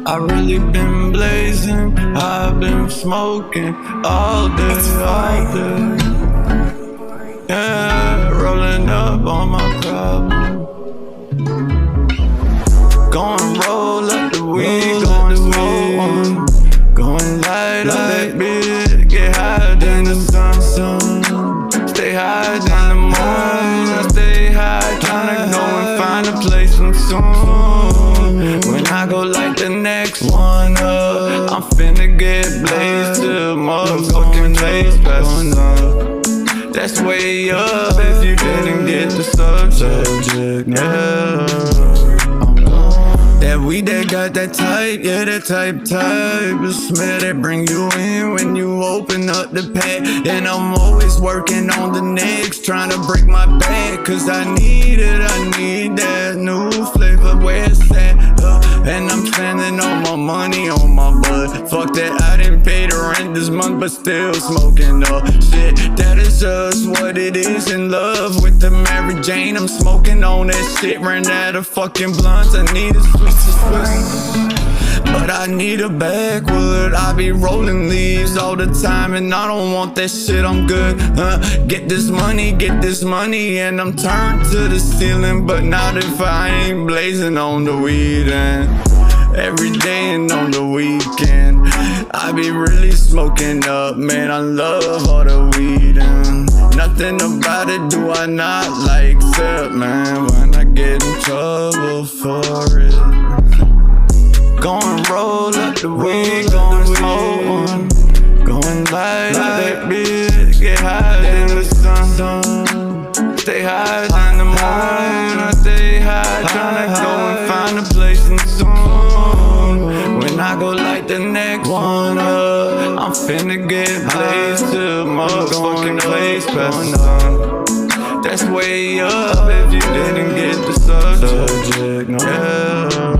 I really been blazing, I've been smoking all day, all day. Yeah, rolling up on my problem. Going roll up the weed, going smoke one. Going light up that bitch, get higher than the sun. Stay higher than the moon, I stay high, tryna go and find a place soon. When I go light the next one up, I'm finna get blazed to motherfucking place passing up. That's way up if you didn't get the subject, yeah. That weed that got that type, yeah, that type. The smell that bring you in when you open up the pack. And I'm always working on the next, trying to break my back. Cause I need it, I need that new flavor where it's at. And I'm spending all my money on my bud. Fuck that, I didn't pay the rent this month, but still smoking up shit. That is just what it is, in love with the Mary Jane. I'm smoking on that shit, ran out of fucking blunts. I need a switch to switch, but I need a backwood. I be rolling leaves all the time, and I don't want that shit, I'm good. Get this money, and I'm turned to the ceiling. But not if I ain't blazing on the weed. And every day and on the weekend, I be really smoking up, man. I love all the weed, and nothing about it do I not like, except, man, when I get in trouble for it. Going roll up the weed, going smoke one. Going light up that bitch, get higher than the sun. Stay higher than the moon, I stay high, tryna go and find a place soon. When I go light the next one up, I'm finna get blazed to motherfucking place passing up. That's way up if you didn't get the subject, yeah.